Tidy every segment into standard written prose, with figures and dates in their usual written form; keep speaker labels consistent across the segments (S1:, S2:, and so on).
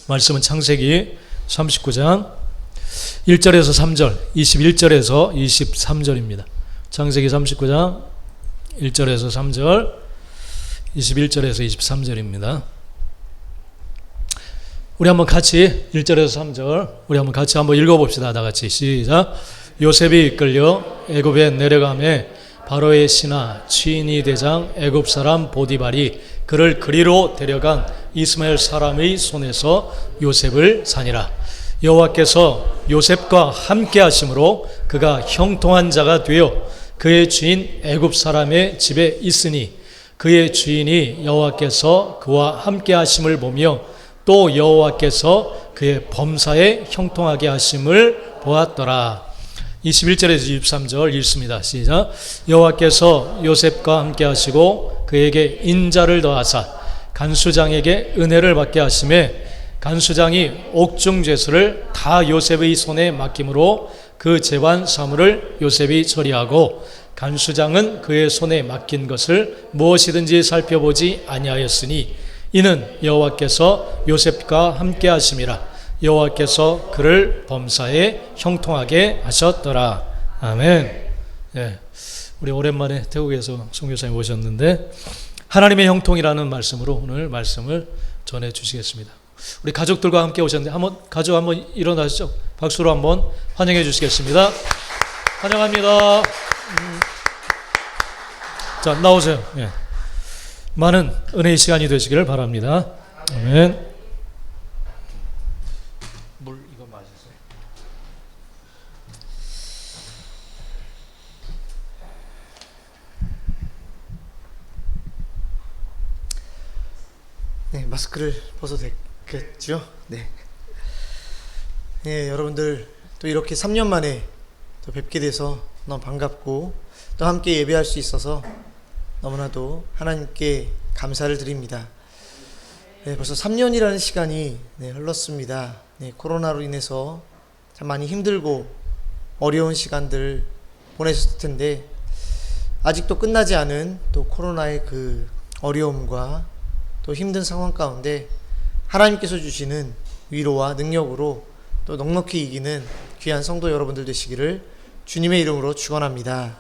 S1: 말씀은 창세기 39장 1절에서 3절, 21절에서 23절입니다. 창세기 39장 1절에서 3절, 21절에서 23절입니다. 우리 한번 같이 1절에서 3절 우리 한번 같이 한번 읽어봅시다. 다 같이 시작. 요셉이 이끌려 애굽에 내려가매 바로의 신하 취인이 대장 애굽 사람 보디발이 그를 그리로 데려간 이스마엘 사람의 손에서 요셉을 사니라. 여호와께서 요셉과 함께 하심으로 그가 형통한 자가 되어 그의 주인 애굽 사람의 집에 있으니 그의 주인이 여호와께서 그와 함께 하심을 보며 또 여호와께서 그의 범사에 형통하게 하심을 보았더라. 21절에서 23절 읽습니다. 시작. 여호와께서 요셉과 함께 하시고 그에게 인자를 더하사 간수장에게 은혜를 받게 하심에 간수장이 옥중죄수를 다 요셉의 손에 맡김으로 그 재반 사물을 요셉이 처리하고 간수장은 그의 손에 맡긴 것을 무엇이든지 살펴보지 아니하였으니 이는 여호와께서 요셉과 함께 하심이라. 여호와께서 그를 범사에 형통하게 하셨더라. 아멘. 예, 우리 오랜만에 태국에서 선교사님 오셨는데 하나님의 형통이라는 말씀으로 오늘 말씀을 전해 주시겠습니다. 우리 가족들과 함께 오셨는데 가족 한번 일어나시죠. 박수로 한번 환영해 주시겠습니다. 환영합니다. 자, 나오세요. 예. 많은 은혜의 시간이 되시기를 바랍니다. 아멘. 물 이거 마시세요.
S2: 네, 마스크를 벗어도 되겠죠? 네. 네, 여러분들 또 이렇게 3년 만에 또 뵙게 돼서 너무 반갑고 또 함께 예배할 수 있어서 너무나도 하나님께 감사를 드립니다. 네, 벌써 3년이라는 시간이 흘렀습니다. 네, 코로나로 인해서 참 많이 힘들고 어려운 시간들 보내셨을 텐데 아직도 끝나지 않은 또 코로나의 그 어려움과 또 힘든 상황 가운데 하나님께서 주시는 위로와 능력으로 또 넉넉히 이기는 귀한 성도 여러분들 되시기를 주님의 이름으로 축원합니다.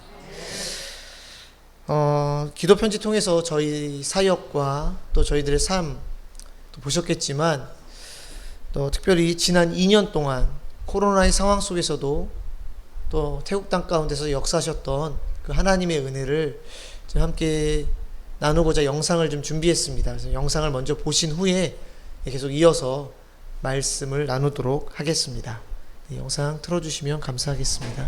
S2: 기도 편지 통해서 저희 사역과 또 저희들의 삶 또 보셨겠지만 또 특별히 지난 2년 동안 코로나의 상황 속에서도 또 태국 땅 가운데서 역사하셨던 그 하나님의 은혜를 함께 나누고자 영상을 좀 준비했습니다. 그래서 영상을 먼저 보신 후에 계속 이어서 말씀을 나누도록 하겠습니다. 영상 틀어주시면 감사하겠습니다.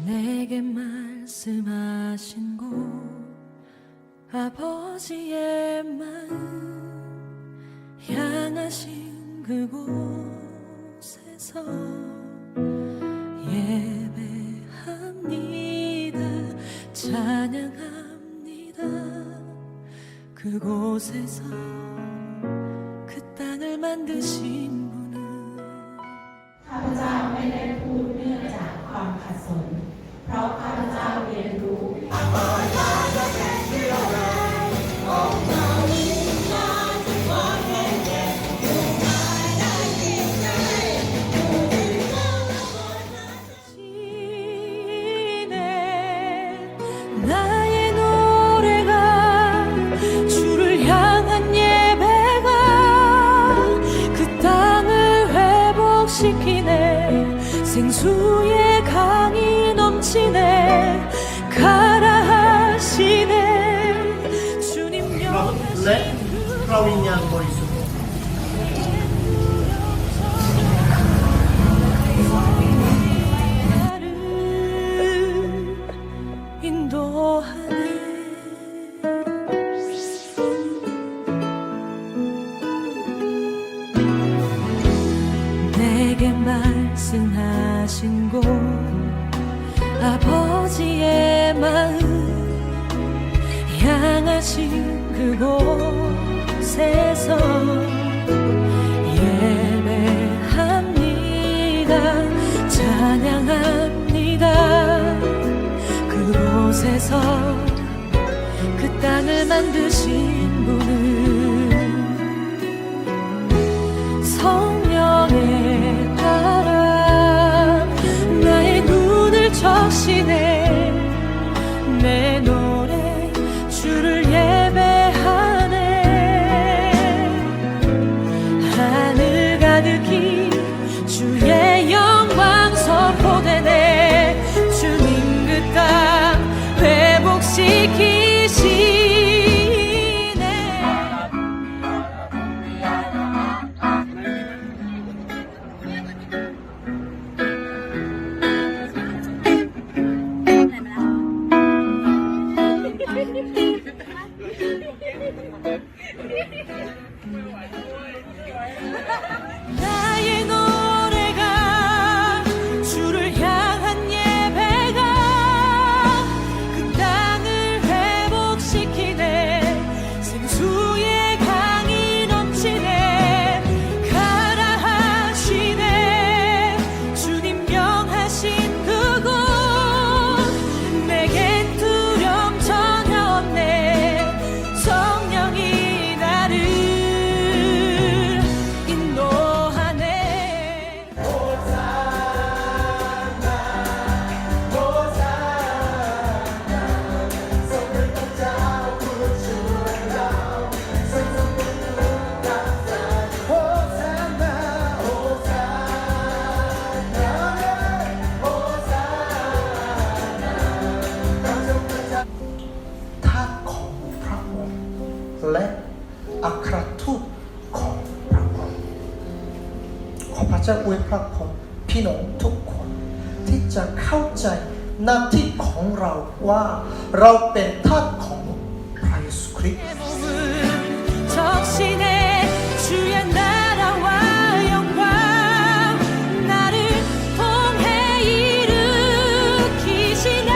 S3: 내게 말씀하신 곳 아버지의 마음 향하신 그곳에서 예배합니다. 찬양합니다. 그곳에서 그 땅을 만드신 분은
S4: ข้าพเจ้าไม่ได้พูดเนื่องจากความขัดสนเพราะข้าพเจ้าเรียนรู้
S3: 나의 노래가 주를 향한 예배가 그 땅을 회복시키네. 생수의 강이 넘치네. 가라 하시네. 주님
S2: 네, 프라우인양 머리수.
S3: 인도하네. 내게 말씀하신 곳 아버지의 마음 향하신 그곳에서 땅에서 그 땅을 만드신 분은 성령에 따라 나의 눈을 적시네. 내 노래 주를 예배하네. 하늘 가득히 주의 영광 선포되네. 주님 그 땅 회복시키시네. 나의 노래가 주를 향한 예배가 그 땅을 회복시키네. 생수의 강이 넘치네. 가라 하시네. 주님 명하신 그곳 내겐 두려움 전혀 없네. 성령이 나를 인도하네.
S2: 탓ของพระองค์และอัครทูตของพระองค์ขอพระเจ้าอวยพระพรพี่น้องทุกคนที่จะเข้าใจหน้าที่ของเราว่าเราเป็นทาสของพระเยซูคริสต์
S3: 내 몸을 적시네. 주의 나라와 영광 나를 통해 일으키시네.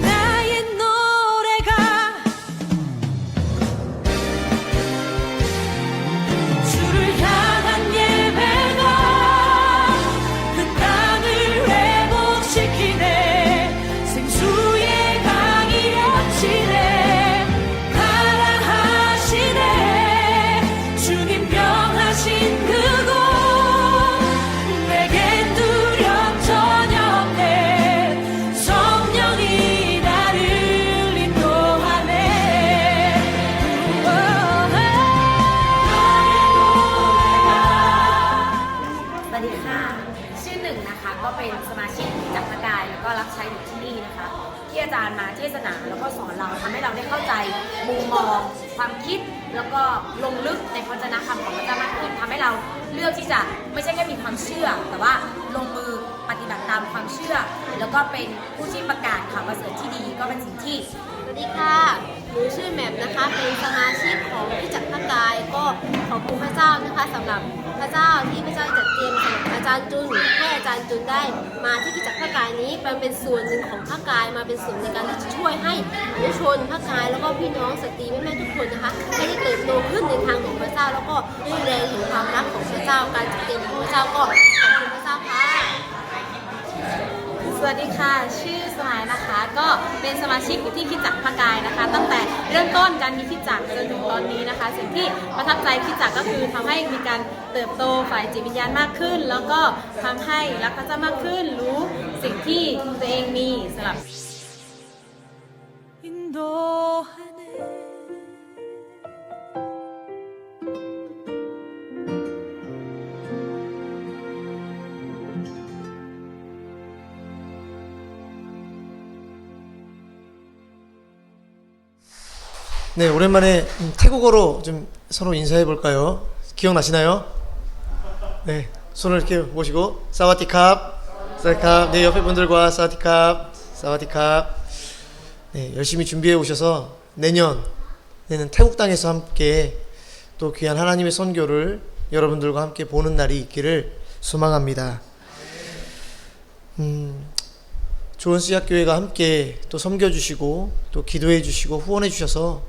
S3: 나의 노래가 주를 향한 예배가 그 땅을 회복시키네. 생수의 강이 넘치네. 가라 하시네. 주님 명하신 그곳 내겐 두려움 전혀 없네. 성령이 나를 인도하네.
S5: สวัสดีค่ะ ชื่อหนึ่งนะคะ ก็เป็นสมาชิกจากพระกายแล้วก็รับใช้อยู่ที่นี่นะคะ ที่อาจารย์มาเทศนาแล้วก็สอนเราทำให้เราได้เข้าใจมุมมอง ความคิด แล้วก็ลงลึกในพระวจนะคำของพระเจ้ามากขึ้นทำให้เราเลือกที่จะไม่ใช่แค่มีความเชื่อ แต่ว่าลงมือปฏิบัติตามความเชื่อ แล้วก็เป็นผู้ที่ประกาศข่าวประเสริฐที่ดีก็เป็นสิ่งที่
S6: สวัสดีค่ะ หนูชื่อแหม่มนะคะ เป็นสมาชิกของคริสตจักรพระกาย ก็ขอบคุณพระเจ้านะคะสำหรับพระเจ้าที่พระเจ้าจัดเตรียมสำหรับอาจารย์จุนให้อาจารย์จุนได้มาที่คริสตจักรพระกายนี้มันเป็นส่วนหนึ่งของพระกายมาเป็นส่วนในการที่จะช่วยให้ผู้ชนพระกายแล้วก็พี่น้องสตรีแม่ๆทุกคนนะคะให้ได้เติบโตขึ้นในทางของพระเจ้าแล้วก็ได้แรงถึงความรักของพระเจ้าการจัดเตรียมของพระเจ้าก็ขอบคุณพระเจ้าค่ะ
S5: สวัสดีค่ะ ชื่อสมายนะคะ ก็เป็นสมาชิกอยู่ที่คริสตจักรพระกายนะคะ ตั้งแต่เริ่มต้นการมีคริสตจักรจนถึงตอนนี้นะคะ สิ่งที่ประทับใจคริสตจักรก็คือทำให้มีการเติบโตฝ่ายจิตวิญญาณมากขึ้น แล้วก็ทำให้รักพระเจ้ามากขึ้น รู้สิ่งที่ตัวเองมีสำหรับ
S3: 인도하네.
S2: 네, 오랜만에 태국어로 좀 서로 인사해 볼까요? 기억나시나요? 네, 손을 이렇게 모시고 사와디캅, 사와디캅. 네, 옆에 분들과 사와디캅, 사와디캅. 네, 열심히 준비해 오셔서 내년에는 태국 땅에서 함께 또 귀한 하나님의 선교를 여러분들과 함께 보는 날이 있기를 소망합니다. 좋은 씨앗교회가 함께 또 섬겨주시고 또 기도해 주시고 후원해 주셔서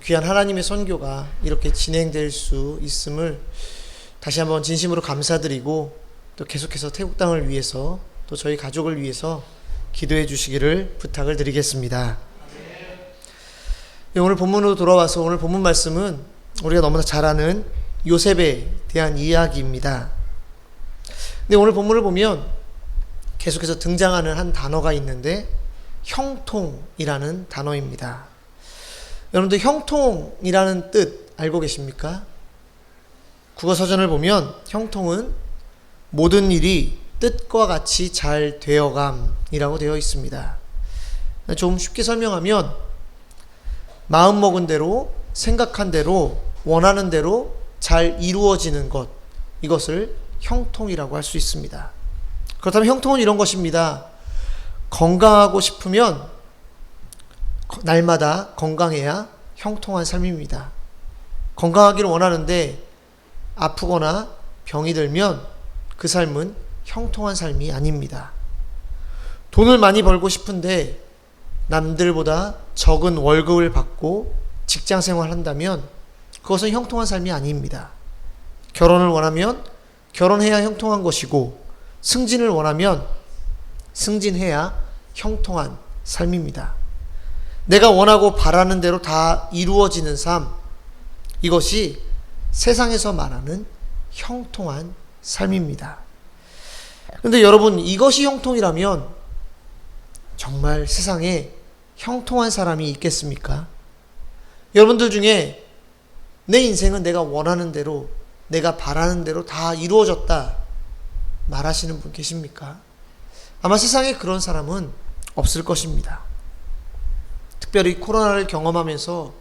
S2: 귀한 하나님의 선교가 이렇게 진행될 수 있음을 다시 한번 진심으로 감사드리고 또 계속해서 태국 땅을 위해서 또 저희 가족을 위해서 기도해 주시기를 부탁을 드리겠습니다. 오늘 본문으로 돌아와서 오늘 본문 말씀은 우리가 너무나 잘 아는 요셉에 대한 이야기입니다. 근데 오늘 본문을 보면 계속해서 등장하는 한 단어가 있는데 형통이라는 단어입니다. 여러분들 형통이라는 뜻 알고 계십니까? 국어사전을 보면 형통은 모든 일이 뜻과 같이 잘 되어감이라고 되어 있습니다. 좀 쉽게 설명하면 마음먹은 대로, 생각한 대로, 원하는 대로 잘 이루어지는 것, 이것을 형통이라고 할 수 있습니다. 그렇다면 형통은 이런 것입니다. 건강하고 싶으면 날마다 건강해야 형통한 삶입니다. 건강하기를 원하는데 아프거나 병이 들면 그 삶은 형통한 삶이 아닙니다. 돈을 많이 벌고 싶은데 남들보다 적은 월급을 받고 직장 생활을 한다면 그것은 형통한 삶이 아닙니다. 결혼을 원하면 결혼해야 형통한 것이고 승진을 원하면 승진해야 형통한 삶입니다. 내가 원하고 바라는 대로 다 이루어지는 삶, 이것이 세상에서 말하는 형통한 삶입니다. 그런데 여러분, 이것이 형통이라면 정말 세상에 형통한 사람이 있겠습니까? 여러분들 중에 내 인생은 내가 원하는 대로, 내가 바라는 대로 다 이루어졌다 말하시는 분 계십니까? 아마 세상에 그런 사람은 없을 것입니다. 특별히 코로나를 경험하면서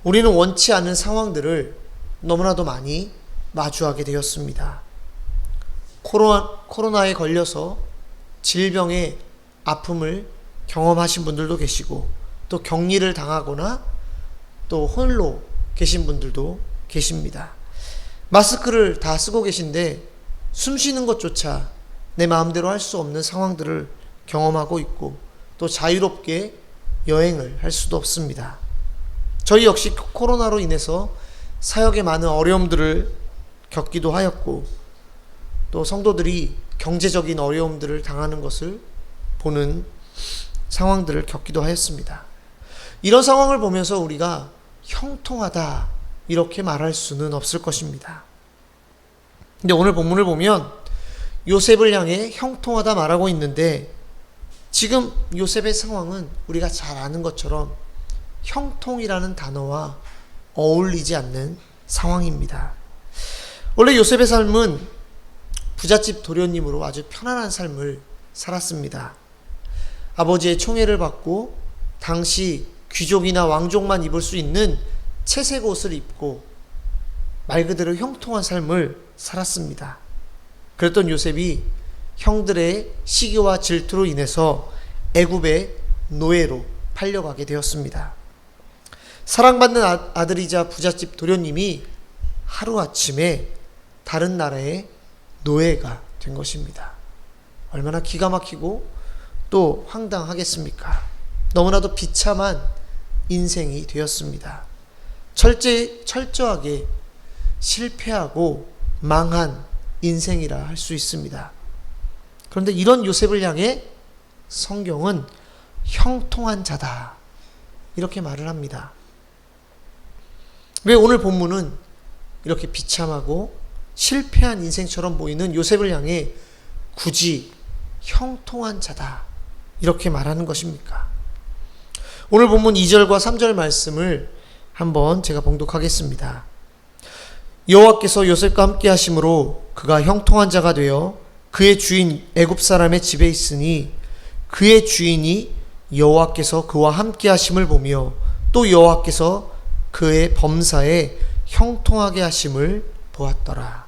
S2: 우리는 원치 않는 상황들을 너무나도 많이 마주하게 되었습니다. 코로나에 걸려서 질병의 아픔을 경험하신 분들도 계시고, 또 격리를 당하거나 또 홀로 계신 분들도 계십니다. 마스크를 다 쓰고 계신데 숨 쉬는 것조차 내 마음대로 할 수 없는 상황들을 경험하고 있고, 또 자유롭게 여행을 할 수도 없습니다. 저희 역시 코로나로 인해서 사역에 많은 어려움들을 겪기도 하였고, 또 성도들이 경제적인 어려움들을 당하는 것을 보는 상황들을 겪기도 하였습니다. 이런 상황을 보면서 우리가 형통하다 이렇게 말할 수는 없을 것입니다. 근데 오늘 본문을 보면 요셉을 향해 형통하다 말하고 있는데, 지금 요셉의 상황은 우리가 잘 아는 것처럼 형통이라는 단어와 어울리지 않는 상황입니다. 원래 요셉의 삶은 부잣집 도련님으로 아주 편안한 삶을 살았습니다. 아버지의 총애를 받고 당시 귀족이나 왕족만 입을 수 있는 채색 옷을 입고 말 그대로 형통한 삶을 살았습니다. 그랬던 요셉이 형들의 시기와 질투로 인해서 애굽의 노예로 팔려가게 되었습니다. 사랑받는 아들이자 부잣집 도련님이 하루아침에 다른 나라의 노예가 된 것입니다. 얼마나 기가 막히고 또 황당하겠습니까? 너무나도 비참한 인생이 되었습니다. 철저하게 실패하고 망한 인생이라 할 수 있습니다. 그런데 이런 요셉을 향해 성경은 형통한 자다 이렇게 말을 합니다. 왜 오늘 본문은 이렇게 비참하고 실패한 인생처럼 보이는 요셉을 향해 굳이 형통한 자다 이렇게 말하는 것입니까? 오늘 본문 2절과 3절 말씀을 한번 제가 봉독하겠습니다. 여호와께서 요셉과 함께 하심으로 그가 형통한 자가 되어 그의 주인 애굽 사람의 집에 있으니 그의 주인이 여호와께서 그와 함께 하심을 보며 또 여호와께서 그의 범사에 형통하게 하심을 보았더라.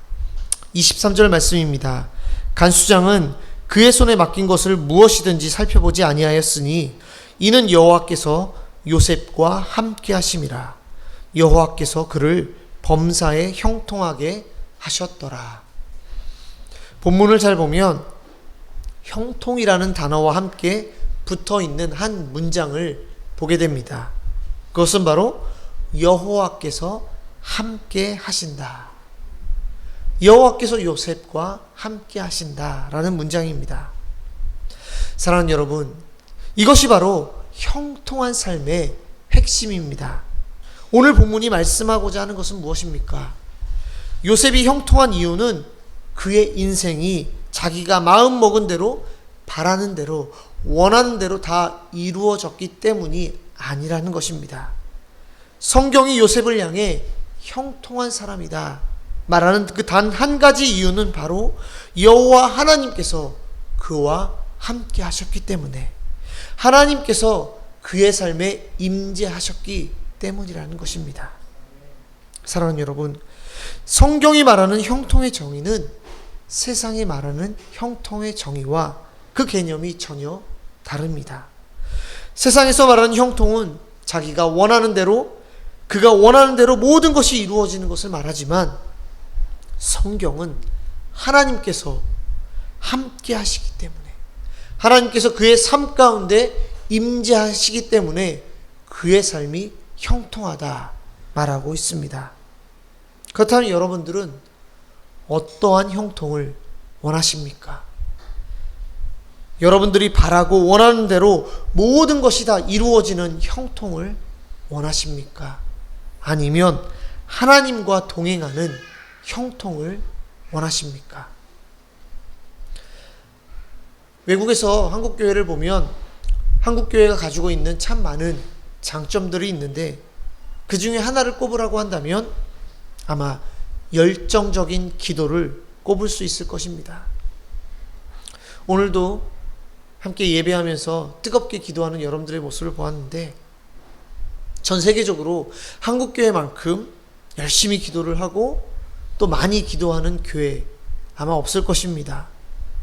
S2: 23절 말씀입니다. 간수장은 그의 손에 맡긴 것을 무엇이든지 살펴보지 아니하였으니 이는 여호와께서 요셉과 함께 하심이라. 여호와께서 그를 범사에 형통하게 하셨더라. 본문을 잘 보면 형통이라는 단어와 함께 붙어 있는 한 문장을 보게 됩니다. 그것은 바로 여호와께서 함께 하신다. 여호와께서 요셉과 함께 하신다라는 문장입니다. 사랑하는 여러분, 이것이 바로 형통한 삶의 핵심입니다. 오늘 본문이 말씀하고자 하는 것은 무엇입니까? 요셉이 형통한 이유는 그의 인생이 자기가 마음 먹은 대로, 바라는 대로, 원하는 대로 다 이루어졌기 때문이 아니라는 것입니다. 성경이 요셉을 향해 형통한 사람이다 말하는 그 단 한 가지 이유는 바로 여호와 하나님께서 그와 함께 하셨기 때문에, 하나님께서 그의 삶에 임재하셨기 때문이라는 것입니다. 사랑하는 여러분, 성경이 말하는 형통의 정의는 세상이 말하는 형통의 정의와 그 개념이 전혀 다릅니다. 세상에서 말하는 형통은 자기가 원하는 대로, 그가 원하는 대로 모든 것이 이루어지는 것을 말하지만, 성경은 하나님께서 함께 하시기 때문에, 하나님께서 그의 삶 가운데 임재하시기 때문에 그의 삶이 형통하다 말하고 있습니다. 그렇다면 여러분들은 어떠한 형통을 원하십니까? 여러분들이 바라고 원하는 대로 모든 것이 다 이루어지는 형통을 원하십니까? 아니면 하나님과 동행하는 형통을 원하십니까? 외국에서 한국교회를 보면 한국교회가 가지고 있는 참 많은 장점들이 있는데, 그 중에 하나를 꼽으라고 한다면 아마 열정적인 기도를 꼽을 수 있을 것입니다. 오늘도 함께 예배하면서 뜨겁게 기도하는 여러분들의 모습을 보았는데, 전 세계적으로 한국교회만큼 열심히 기도를 하고 또 많이 기도하는 교회 아마 없을 것입니다.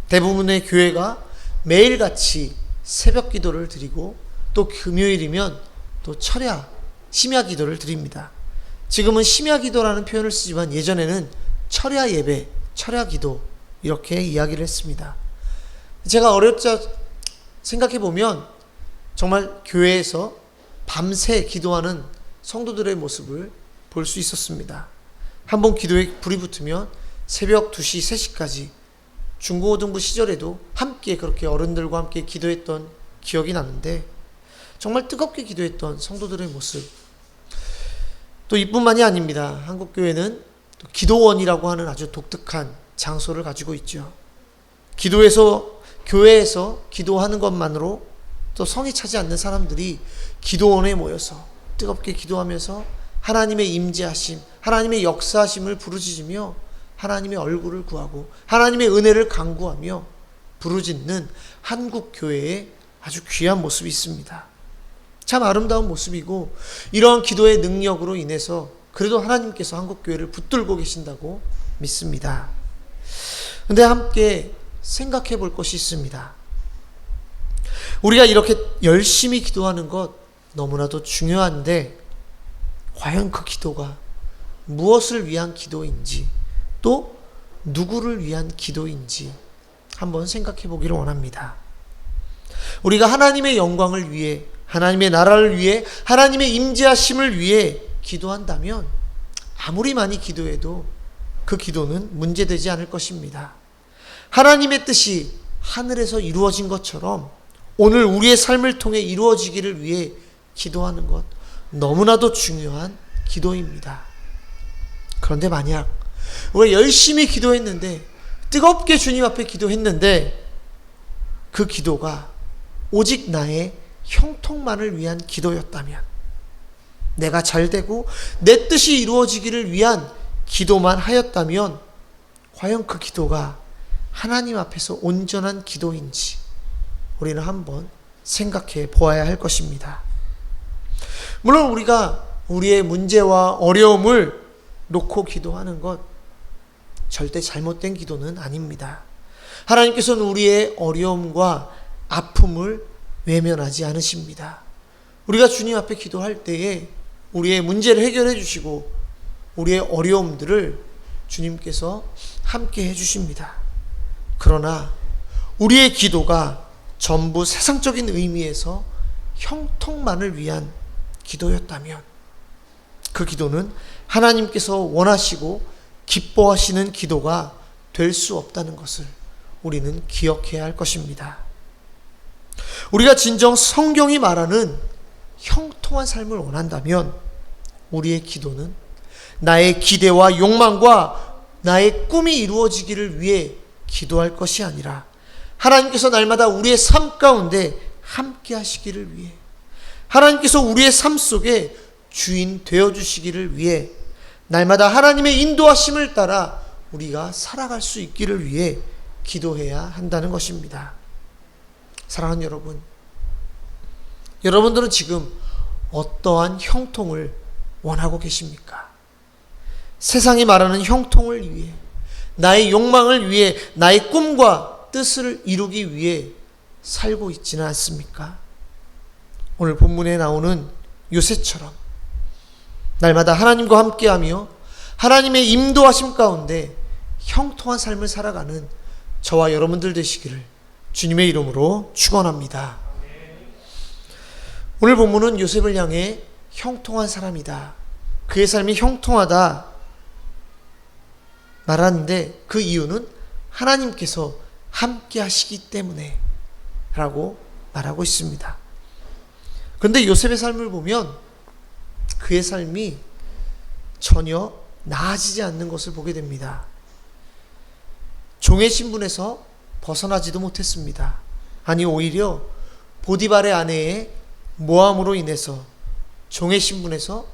S2: 대부분의 교회가 매일같이 새벽 기도를 드리고, 또 금요일이면 또 철야, 심야 기도를 드립니다. 지금은 심야 기도라는 표현을 쓰지만 예전에는 철야 예배, 철야 기도 이렇게 이야기를 했습니다. 제가 어릴 적 생각해 보면 정말 교회에서 밤새 기도하는 성도들의 모습을 볼 수 있었습니다. 한번 기도에 불이 붙으면 새벽 2시, 3시까지 중고등부 시절에도 함께 그렇게 어른들과 함께 기도했던 기억이 나는데, 정말 뜨겁게 기도했던 성도들의 모습. 또 이뿐만이 아닙니다. 한국교회는 또 기도원이라고 하는 아주 독특한 장소를 가지고 있죠. 교회에서 기도하는 것만으로 또 성이 차지 않는 사람들이 기도원에 모여서 뜨겁게 기도하면서 하나님의 임재하심, 하나님의 역사하심을 부르짖으며 하나님의 얼굴을 구하고 하나님의 은혜를 간구하며 부르짖는 한국교회의 아주 귀한 모습이 있습니다. 참 아름다운 모습이고, 이러한 기도의 능력으로 인해서 그래도 하나님께서 한국교회를 붙들고 계신다고 믿습니다. 그런데 함께 생각해 볼 것이 있습니다. 우리가 이렇게 열심히 기도하는 것 너무나도 중요한데, 과연 그 기도가 무엇을 위한 기도인지, 또 누구를 위한 기도인지 한번 생각해 보기를 원합니다. 우리가 하나님의 영광을 위해, 하나님의 나라를 위해, 하나님의 임재하심을 위해 기도한다면 아무리 많이 기도해도 그 기도는 문제되지 않을 것입니다. 하나님의 뜻이 하늘에서 이루어진 것처럼 오늘 우리의 삶을 통해 이루어지기를 위해 기도하는 것 너무나도 중요한 기도입니다. 그런데 만약 우리가 열심히 기도했는데, 뜨겁게 주님 앞에 기도했는데 그 기도가 오직 나의 형통만을 위한 기도였다면, 내가 잘되고 내 뜻이 이루어지기를 위한 기도만 하였다면, 과연 그 기도가 하나님 앞에서 온전한 기도인지 우리는 한번 생각해 보아야 할 것입니다. 물론 우리가 우리의 문제와 어려움을 놓고 기도하는 것 절대 잘못된 기도는 아닙니다. 하나님께서는 우리의 어려움과 아픔을 외면하지 않으십니다. 우리가 주님 앞에 기도할 때에 우리의 문제를 해결해 주시고 우리의 어려움들을 주님께서 함께 해 주십니다. 그러나 우리의 기도가 전부 세상적인 의미에서 형통만을 위한 기도였다면, 그 기도는 하나님께서 원하시고 기뻐하시는 기도가 될 수 없다는 것을 우리는 기억해야 할 것입니다. 우리가 진정 성경이 말하는 형통한 삶을 원한다면 우리의 기도는 나의 기대와 욕망과 나의 꿈이 이루어지기를 위해 기도할 것이 아니라 하나님께서 날마다 우리의 삶 가운데 함께 하시기를 위해, 하나님께서 우리의 삶 속에 주인 되어주시기를 위해, 날마다 하나님의 인도하심을 따라 우리가 살아갈 수 있기를 위해 기도해야 한다는 것입니다. 사랑하는 여러분, 여러분들은 지금 어떠한 형통을 원하고 계십니까? 세상이 말하는 형통을 위해, 나의 욕망을 위해, 나의 꿈과 뜻을 이루기 위해 살고 있지는 않습니까? 오늘 본문에 나오는 요셉처럼 날마다 하나님과 함께하며 하나님의 인도하심 가운데 형통한 삶을 살아가는 저와 여러분들 되시기를 주님의 이름으로 축원합니다. 오늘 본문은 요셉을 향해 형통한 사람이다, 그의 삶이 형통하다 말하는데 그 이유는 하나님께서 함께 하시기 때문에 라고 말하고 있습니다. 그런데 요셉의 삶을 보면 그의 삶이 전혀 나아지지 않는 것을 보게 됩니다. 종의 신분에서 벗어나지도 못했습니다. 아니, 오히려 보디발의 아내의 모함으로 인해서 종의 신분에서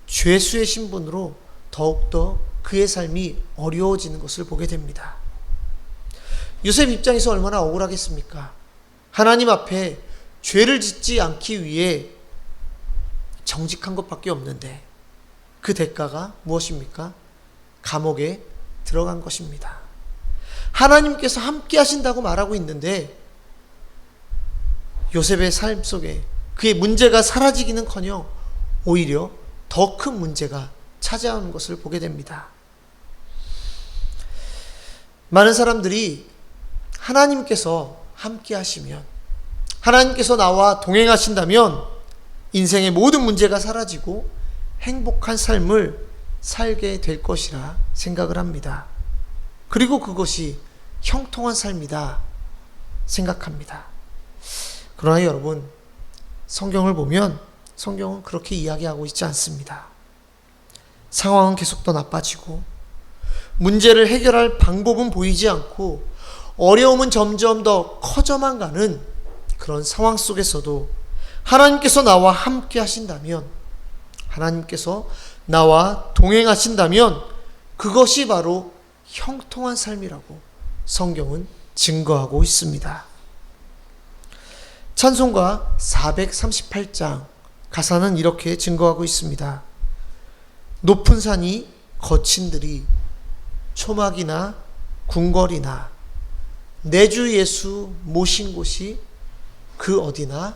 S2: 죄수의 신분으로 더욱더 그의 삶이 어려워지는 것을 보게 됩니다. 요셉 입장에서 얼마나 억울하겠습니까? 하나님 앞에 죄를 짓지 않기 위해 정직한 것밖에 없는데 그 대가가 무엇입니까? 감옥에 들어간 것입니다. 하나님께서 함께 하신다고 말하고 있는데 요셉의 삶 속에 그의 문제가 사라지기는커녕 오히려 더 큰 문제가 찾아오는 것을 보게 됩니다. 많은 사람들이 하나님께서 함께 하시면, 하나님께서 나와 동행하신다면 인생의 모든 문제가 사라지고 행복한 삶을 살게 될 것이라 생각을 합니다. 그리고 그것이 형통한 삶이다 생각합니다. 그러나 여러분, 성경을 보면 성경은 그렇게 이야기하고 있지 않습니다. 상황은 계속 더 나빠지고 문제를 해결할 방법은 보이지 않고 어려움은 점점 더 커져만 가는 그런 상황 속에서도 하나님께서 나와 함께 하신다면, 하나님께서 나와 동행하신다면 그것이 바로 형통한 삶이라고 성경은 증거하고 있습니다. 찬송가 438장 가사는 이렇게 증거하고 있습니다. 높은 산이 거친 들이 초막이나 궁궐이나 내 주 예수 모신 곳이 그 어디나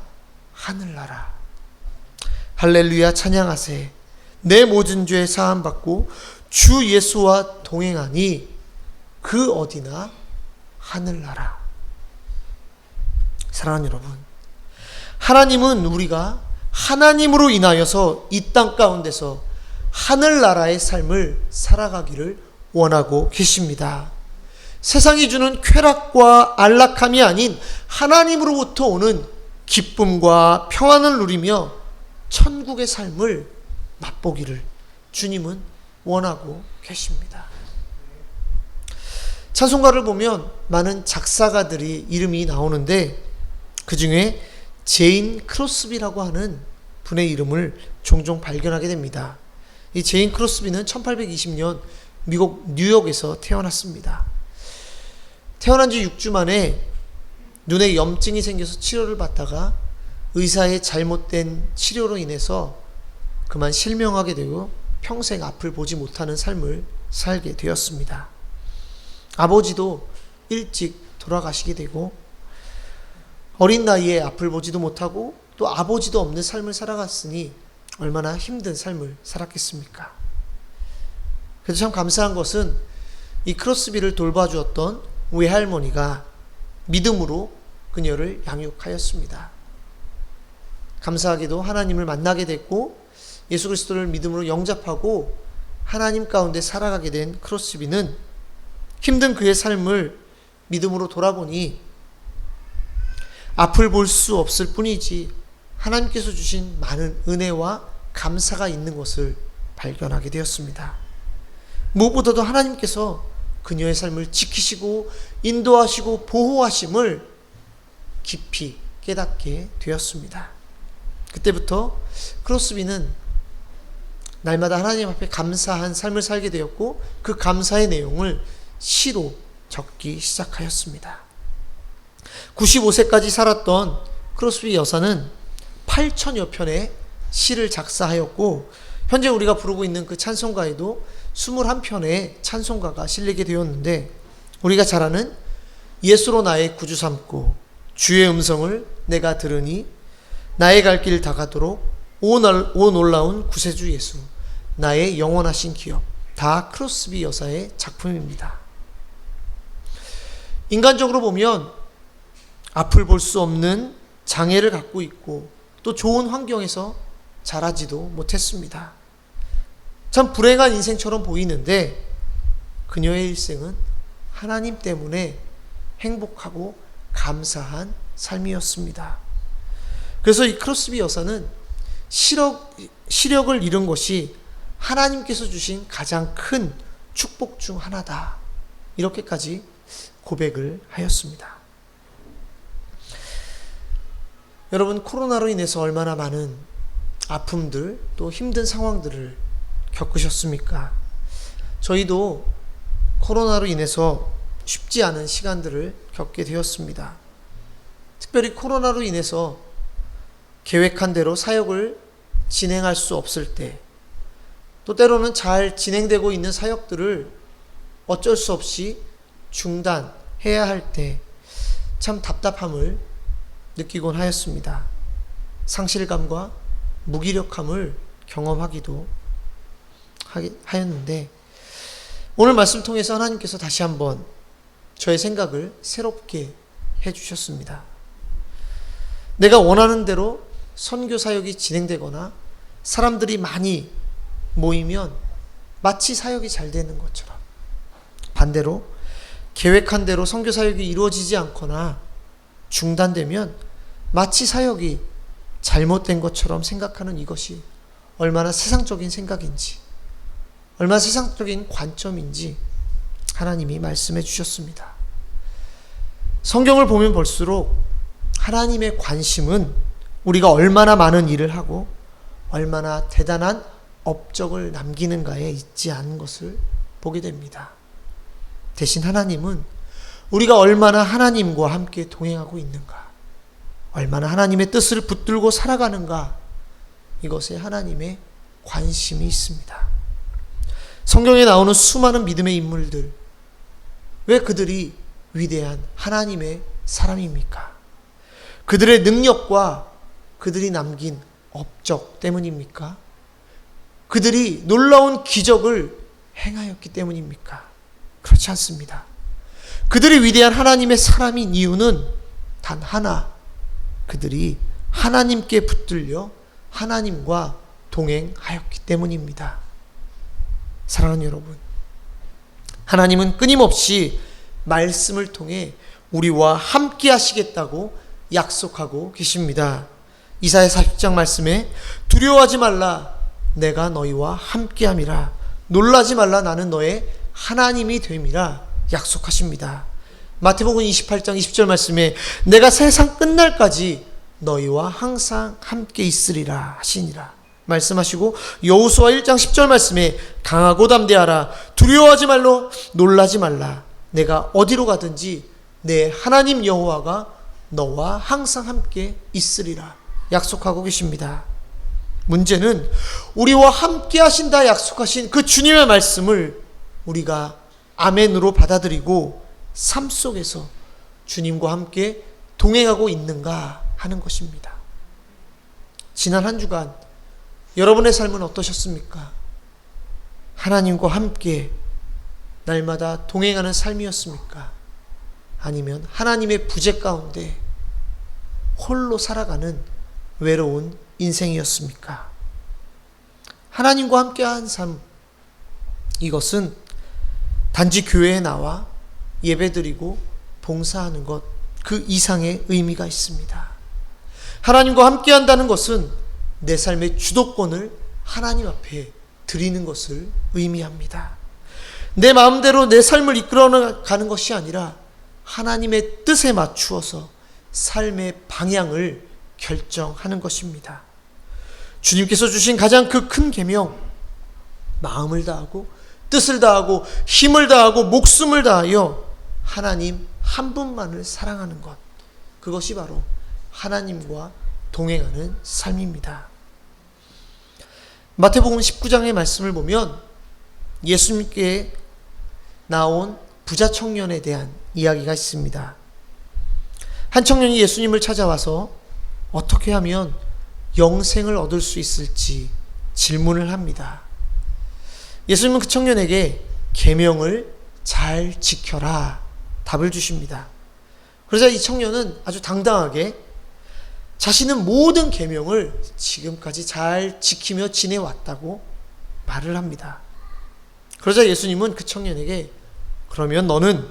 S2: 하늘나라. 할렐루야 찬양하세. 내 모든 죄 사함 받고 주 예수와 동행하니 그 어디나 하늘나라. 사랑하는 여러분, 하나님은 우리가 하나님으로 인하여서 이 땅 가운데서 하늘나라의 삶을 살아가기를 원하고 계십니다. 세상이 주는 쾌락과 안락함이 아닌 하나님으로부터 오는 기쁨과 평안을 누리며 천국의 삶을 맛보기를 주님은 원하고 계십니다. 찬송가를 보면 많은 작사가들이 이름이 나오는데 그 중에 제인 크로스비라고 하는 분의 이름을 종종 발견하게 됩니다. 이 제인 크로스비는 1820년 미국 뉴욕에서 태어났습니다. 태어난 지 6주 만에 눈에 염증이 생겨서 치료를 받다가 의사의 잘못된 치료로 인해서 그만 실명하게 되고 평생 앞을 보지 못하는 삶을 살게 되었습니다. 아버지도 일찍 돌아가시게 되고 어린 나이에 앞을 보지도 못하고 또 아버지도 없는 삶을 살아갔으니 얼마나 힘든 삶을 살았겠습니까? 그래서 참 감사한 것은 이 크로스비를 돌봐주었던 외할머니가 믿음으로 그녀를 양육하였습니다. 감사하게도 하나님을 만나게 됐고 예수 그리스도를 믿음으로 영접하고 하나님 가운데 살아가게 된 크로스비는 힘든 그의 삶을 믿음으로 돌아보니 앞을 볼 수 없을 뿐이지 하나님께서 주신 많은 은혜와 감사가 있는 것을 발견하게 되었습니다. 무엇보다도 하나님께서 그녀의 삶을 지키시고 인도하시고 보호하심을 깊이 깨닫게 되었습니다. 그때부터 크로스비는 날마다 하나님 앞에 감사한 삶을 살게 되었고 그 감사의 내용을 시로 적기 시작하였습니다. 95세까지 살았던 크로스비 여사는 8천여 편의 시를 작사하였고 현재 우리가 부르고 있는 그 찬송가에도 21편의 찬송가가 실리게 되었는데 우리가 잘 아는 예수로 나의 구주 삼고 주의 음성을 내가 들으니 나의 갈 길 다가도록 오 놀라운 구세주 예수 나의 영원하신 기업 다 크로스비 여사의 작품입니다. 인간적으로 보면 앞을 볼 수 없는 장애를 갖고 있고 또 좋은 환경에서 자라지도 못했습니다. 참 불행한 인생처럼 보이는데 그녀의 일생은 하나님 때문에 행복하고 감사한 삶이었습니다. 그래서 이 크로스비 여사는 시력을 잃은 것이 하나님께서 주신 가장 큰 축복 중 하나다. 이렇게까지 고백을 하였습니다. 여러분, 코로나로 인해서 얼마나 많은 아픔들 또 힘든 상황들을 겪으셨습니까? 저희도 코로나로 인해서 쉽지 않은 시간들을 겪게 되었습니다. 특별히 코로나로 인해서 계획한 대로 사역을 진행할 수 없을 때, 또 때로는 잘 진행되고 있는 사역들을 어쩔 수 없이 중단해야 할 때 참 답답함을 느끼곤 하였습니다. 상실감과 무기력함을 경험하기도 하였는데 오늘 말씀 통해서 하나님께서 다시 한번 저의 생각을 새롭게 해주셨습니다. 내가 원하는 대로 선교 사역이 진행되거나 사람들이 많이 모이면 마치 사역이 잘 되는 것처럼, 반대로 계획한 대로 선교 사역이 이루어지지 않거나 중단되면 마치 사역이 잘못된 것처럼 생각하는 이것이 얼마나 세상적인 생각인지, 얼마나 세상적인 관점인지 하나님이 말씀해 주셨습니다. 성경을 보면 볼수록 하나님의 관심은 우리가 얼마나 많은 일을 하고 얼마나 대단한 업적을 남기는가에 있지 않은 것을 보게 됩니다. 대신 하나님은 우리가 얼마나 하나님과 함께 동행하고 있는가, 얼마나 하나님의 뜻을 붙들고 살아가는가, 이것에 하나님의 관심이 있습니다. 성경에 나오는 수많은 믿음의 인물들, 왜 그들이 위대한 하나님의 사람입니까? 그들의 능력과 그들이 남긴 업적 때문입니까? 그들이 놀라운 기적을 행하였기 때문입니까? 그렇지 않습니다. 그들이 위대한 하나님의 사람인 이유는 단 하나, 그들이 하나님께 붙들려 하나님과 동행하였기 때문입니다. 사랑하는 여러분, 하나님은 끊임없이 말씀을 통해 우리와 함께 하시겠다고 약속하고 계십니다. 이사야 40장 말씀에 두려워하지 말라, 내가 너희와 함께함이라, 놀라지 말라, 나는 너의 하나님이 됨이라 약속하십니다. 마태복음 28장 20절 말씀에 내가 세상 끝날까지 너희와 항상 함께 있으리라 하시니라 말씀하시고, 여호수아 1장 10절 말씀에 강하고 담대하라, 두려워하지 말라, 놀라지 말라, 내가 어디로 가든지 내 하나님 여호와가 너와 항상 함께 있으리라 약속하고 계십니다. 문제는 우리와 함께 하신다 약속하신 그 주님의 말씀을 우리가 아멘으로 받아들이고 삶 속에서 주님과 함께 동행하고 있는가 하는 것입니다. 지난 한 주간 여러분의 삶은 어떠셨습니까? 하나님과 함께 날마다 동행하는 삶이었습니까? 아니면 하나님의 부재 가운데 홀로 살아가는 외로운 인생이었습니까? 하나님과 함께한 삶, 이것은 단지 교회에 나와 예배드리고 봉사하는 것, 그 이상의 의미가 있습니다. 하나님과 함께 한다는 것은 내 삶의 주도권을 하나님 앞에 드리는 것을 의미합니다. 내 마음대로 내 삶을 이끌어가는 것이 아니라 하나님의 뜻에 맞추어서 삶의 방향을 결정하는 것입니다. 주님께서 주신 가장 그 큰 계명, 마음을 다하고 뜻을 다하고 힘을 다하고 목숨을 다하여 하나님 한 분만을 사랑하는 것, 그것이 바로 하나님과 동행하는 삶입니다. 마태복음 19장의 말씀을 보면 예수님께 나온 부자 청년에 대한 이야기가 있습니다. 한 청년이 예수님을 찾아와서 어떻게 하면 영생을 얻을 수 있을지 질문을 합니다. 예수님은 그 청년에게 계명을 잘 지켜라 답을 주십니다. 그러자 이 청년은 아주 당당하게 자신은 모든 계명을 지금까지 잘 지키며 지내왔다고 말을 합니다. 그러자 예수님은 그 청년에게 그러면 너는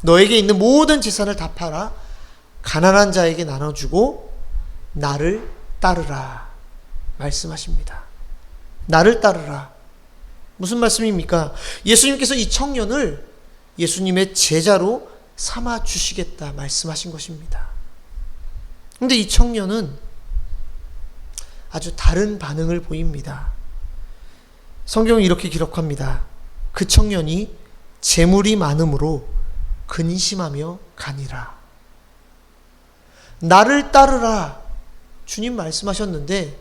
S2: 너에게 있는 모든 재산을 다 팔아 가난한 자에게 나눠주고 나를 따르라 말씀하십니다. 나를 따르라. 무슨 말씀입니까? 예수님께서 이 청년을 예수님의 제자로 삼아 주시겠다 말씀하신 것입니다. 그런데 이 청년은 아주 다른 반응을 보입니다. 성경은 이렇게 기록합니다. 그 청년이 재물이 많음으로 근심하며 가니라. 나를 따르라 주님 말씀하셨는데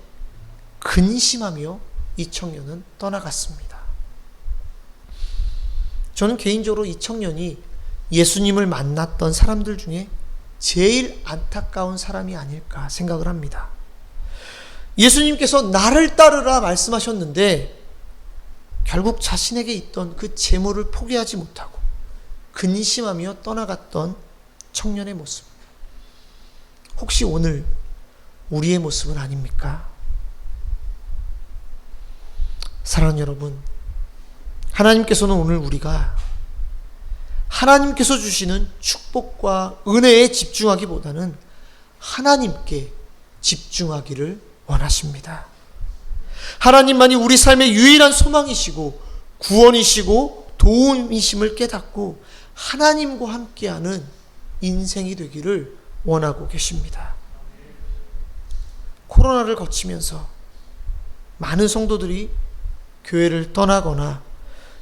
S2: 근심하며 이 청년은 떠나갔습니다. 저는 개인적으로 이 청년이 예수님을 만났던 사람들 중에 제일 안타까운 사람이 아닐까 생각을 합니다. 예수님께서 나를 따르라 말씀하셨는데 결국 자신에게 있던 그 재물을 포기하지 못하고 근심하며 떠나갔던 청년의 모습. 혹시 오늘 우리의 모습은 아닙니까? 사랑하는 여러분, 하나님께서는 오늘 우리가 하나님께서 주시는 축복과 은혜에 집중하기보다는 하나님께 집중하기를 원하십니다. 하나님만이 우리 삶의 유일한 소망이시고 구원이시고 도움이심을 깨닫고 하나님과 함께하는 인생이 되기를 원하고 계십니다. 코로나를 거치면서 많은 성도들이 교회를 떠나거나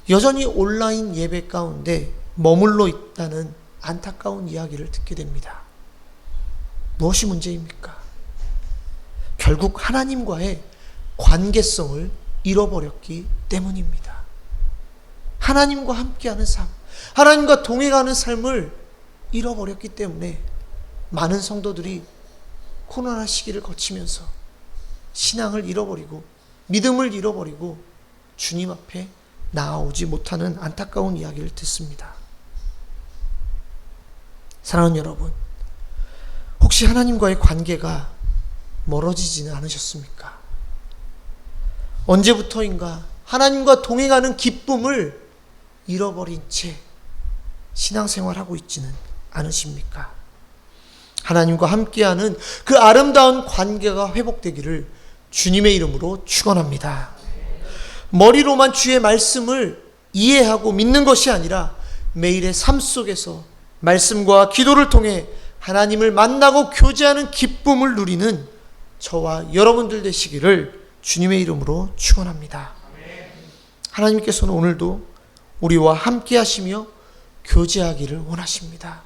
S2: 여전히 온라인 예배 가운데 머물러 있다는 안타까운 이야기를 듣게 됩니다. 무엇이 문제입니까? 결국 하나님과의 관계성을 잃어버렸기 때문입니다. 하나님과 함께하는 삶, 하나님과 동행하는 삶을 잃어버렸기 때문에 많은 성도들이 코로나 시기를 거치면서 신앙을 잃어버리고 믿음을 잃어버리고 주님 앞에 나아오지 못하는 안타까운 이야기를 듣습니다. 사랑하는 여러분, 혹시 하나님과의 관계가 멀어지지는 않으셨습니까? 언제부터인가 하나님과 동행하는 기쁨을 잃어버린 채 신앙생활하고 있지는 않으십니까? 하나님과 함께하는 그 아름다운 관계가 회복되기를 주님의 이름으로 축원합니다. 머리로만 주의 말씀을 이해하고 믿는 것이 아니라 매일의 삶 속에서 말씀과 기도를 통해 하나님을 만나고 교제하는 기쁨을 누리는 저와 여러분들 되시기를 주님의 이름으로 축원합니다. 하나님께서는 오늘도 우리와 함께 하시며 교제하기를 원하십니다.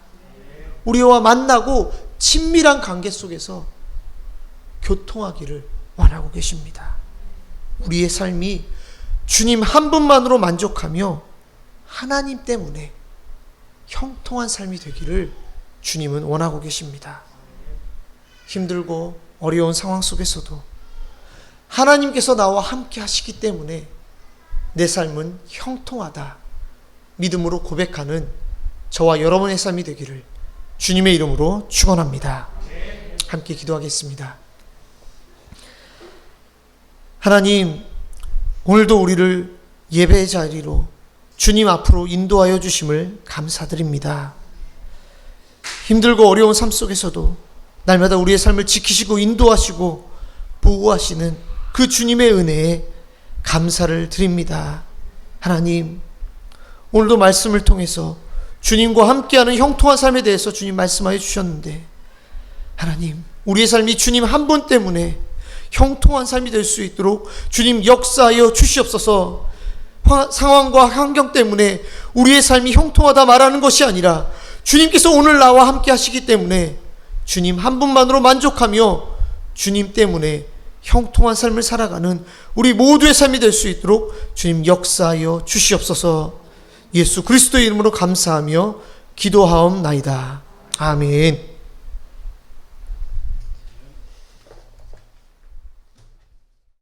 S2: 우리와 만나고 친밀한 관계 속에서 교통하기를 원하고 계십니다. 우리의 삶이 주님 한 분만으로 만족하며 하나님 때문에 형통한 삶이 되기를 주님은 원하고 계십니다. 힘들고 어려운 상황 속에서도 하나님께서 나와 함께 하시기 때문에 내 삶은 형통하다 믿음으로 고백하는 저와 여러분의 삶이 되기를 주님의 이름으로 축원합니다. 함께 기도하겠습니다. 하나님, 오늘도 우리를 예배의 자리로 주님 앞으로 인도하여 주심을 감사드립니다. 힘들고 어려운 삶 속에서도 날마다 우리의 삶을 지키시고 인도하시고 보호하시는 그 주님의 은혜에 감사를 드립니다. 하나님, 오늘도 말씀을 통해서 주님과 함께하는 형통한 삶에 대해서 주님 말씀하여 주셨는데, 하나님, 우리의 삶이 주님 한 분 때문에 형통한 삶이 될 수 있도록 주님 역사하여 주시옵소서. 상황과 환경 때문에 우리의 삶이 형통하다 말하는 것이 아니라 주님께서 오늘 나와 함께 하시기 때문에 주님 한 분만으로 만족하며 주님 때문에 형통한 삶을 살아가는 우리 모두의 삶이 될 수 있도록 주님 역사하여 주시옵소서. 예수 그리스도의 이름으로 감사하며 기도하옵나이다. 아멘.